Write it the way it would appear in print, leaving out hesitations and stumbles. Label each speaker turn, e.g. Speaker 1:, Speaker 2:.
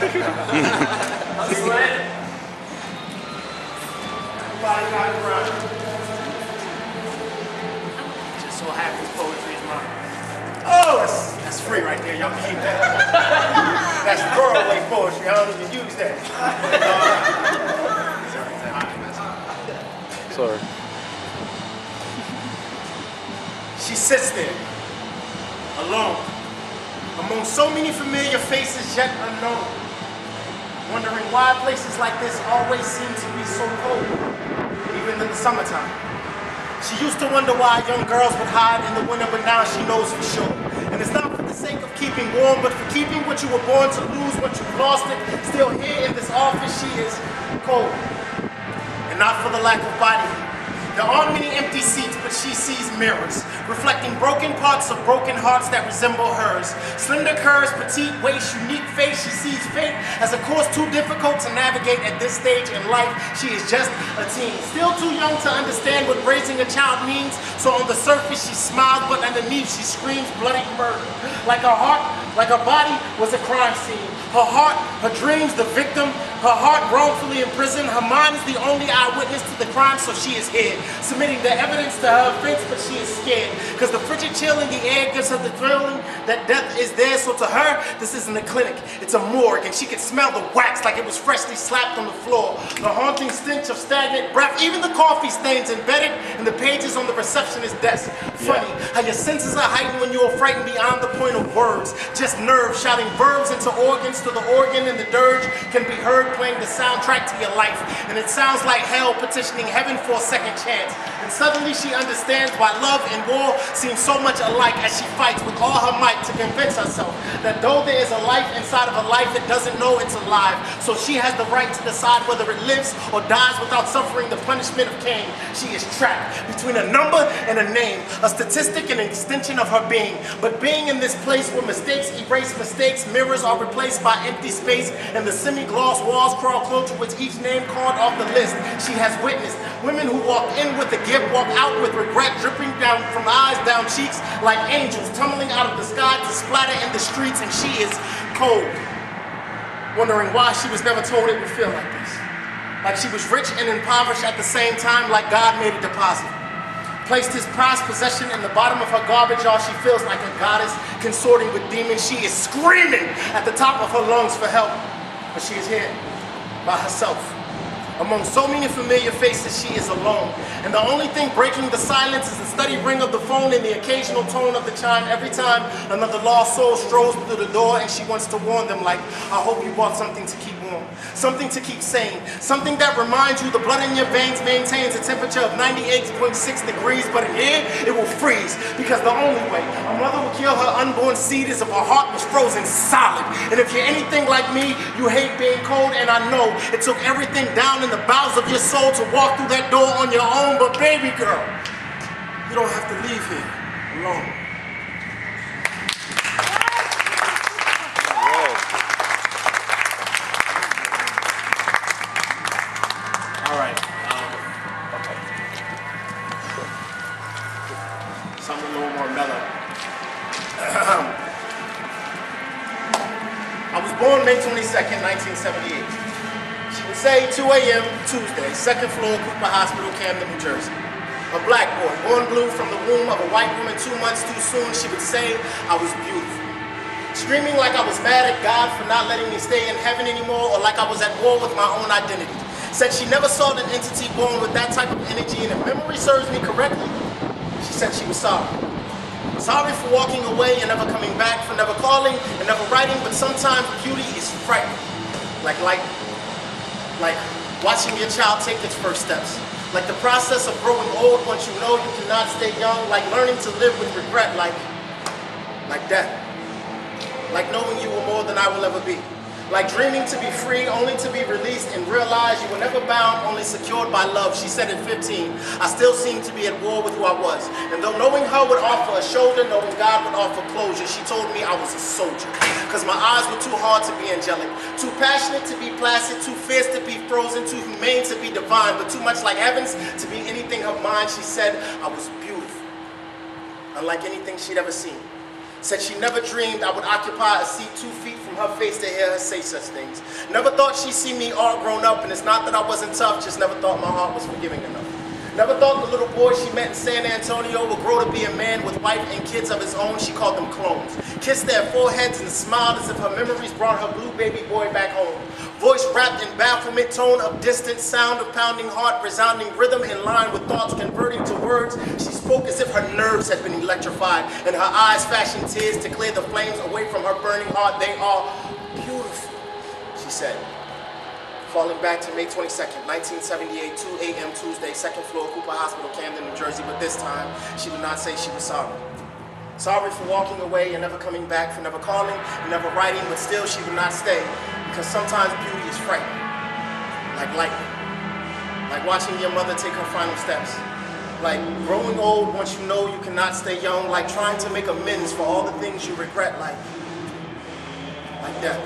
Speaker 1: Just so happens poetry is mine. Oh, that's free right there. Y'all can keep that. That's throwaway poetry. I don't even use that.
Speaker 2: Sorry.
Speaker 1: She sits there, alone, among so many familiar faces yet unknown, wondering why places like this always seem to be so cold, even in the summertime. She used to wonder why young girls would hide in the winter, but now she knows for sure. And it's not for the sake of keeping warm, but for keeping what you were born to lose, once you've lost it. Still here in this office, she is cold. And not for the lack of body heat. There aren't many empty seats, but she sees mirrors, reflecting broken parts of broken hearts that resemble hers. Slender curves, petite waist, unique face. She sees fate as a course too difficult to navigate at this stage in life. She is just a teen, still too young to understand what raising a child means. So on the surface she smiles, but underneath she screams bloody murder. Like her heart, like her body was a crime scene. Her heart, her dreams, the victim. Her heart wrongfully imprisoned. Her mind is the only eyewitness to the crime, so she is here, submitting the evidence to her offense, but she is scared. Because the frigid chill in the air gives her the thrilling that death is there. So to her, this isn't a clinic, it's a morgue. And she can smell the wax like it was freshly slapped on the floor. The haunting stench of stagnant breath, even the coffee stains embedded in the pages on the receptionist's desk. Funny how your senses are heightened when you are frightened beyond the point of words. Just nerves shouting verbs into organs, to the organ and the dirge can be heard playing the soundtrack to your life. And it sounds like hell petitioning heaven for a second chance. And suddenly she understands why love and war seem so much alike, as she fights with all her might to convince herself that though there is a life inside of a life, it doesn't know it's alive. So she has the right to decide whether it lives or dies without suffering the punishment of Cain. She is trapped between a number and a name, a statistic and an extension of her being. But being in this place where mistakes erase mistakes, mirrors are replaced by empty space, and the semi-gloss walls crawl closer with each name called off the list. She has witnessed women who walk in with a gift, walk out with regret dripping down from eyes, down cheeks, like angels tumbling out of the sky to splatter in the streets, and she is cold, wondering why she was never told it would feel like this. Like she was rich and impoverished at the same time, like God made a deposit. Placed his prized possession in the bottom of her garbage jar. She feels like a goddess consorting with demons. She is screaming at the top of her lungs for help, but she is here by herself. Among so many familiar faces, she is alone. And the only thing breaking the silence is the steady ring of the phone and the occasional tone of the chime every time another lost soul strolls through the door, and she wants to warn them like, I hope you bought something to keep warm, something to keep sane, something that reminds you the blood in your veins maintains a temperature of 98.6 degrees, but in here, it will freeze, because the only way a mother will kill her unborn seed is if her heart was frozen solid. And if you're anything like me, you hate being cold, and I know it took everything down in the bowels of your soul to walk through that door on your own, but baby girl, you don't have to leave here alone. All right. Okay. Something a little more mellow. I was born May 22nd, 1978. She would say 2 a.m. Tuesday, second floor, Cooper Hospital, Camden, New Jersey. A black boy, born blue from the womb of a white woman 2 months too soon. She would say I was beautiful. Screaming like I was mad at God for not letting me stay in heaven anymore, or like I was at war with my own identity. Said she never saw an entity born with that type of energy, and if memory serves me correctly, she said she was sorry. Sorry for walking away and never coming back, for never calling and never writing, but sometimes beauty is frightening. Like watching your child take its first steps. Like the process of growing old once you know you cannot stay young. Like learning to live with regret, like death. Like knowing you were more than I will ever be. Like dreaming to be free, only to be released and realize you were never bound, only secured by love. She said at 15, I still seem to be at war with who I was. And though knowing her would offer a shoulder, knowing God would offer closure, she told me I was a soldier. Because my eyes were too hard to be angelic, too passionate to be placid, too fierce to be frozen, too humane to be divine, but too much like heavens to be anything of mine. She said I was beautiful, unlike anything she'd ever seen. Said she never dreamed I would occupy a seat 2 feet from from her face to hear her say such things. Never thought she'd see me all grown up, and it's not that I wasn't tough, just never thought my heart was forgiving enough. Never thought the little boy she met in San Antonio would grow to be a man with wife and kids of his own. She called them clones. Kissed their foreheads and smiled as if her memories brought her blue baby boy back home. Voice wrapped in bafflement, tone of distance, sound of pounding heart, resounding rhythm in line with thoughts converting to words. She spoke as if her nerves had been electrified, and her eyes fashioned tears to clear the flames away from her burning heart. They are beautiful, she said. Falling back to May 22nd, 1978, 2 a.m. Tuesday, 2nd floor, Cooper Hospital, Camden, New Jersey. But this time, she would not say she was sorry. Sorry for walking away and never coming back, for never calling and never writing, but still she would not stay, because sometimes beauty is frightening, like lightning, like watching your mother take her final steps, like growing old once you know you cannot stay young, like trying to make amends for all the things you regret, like death.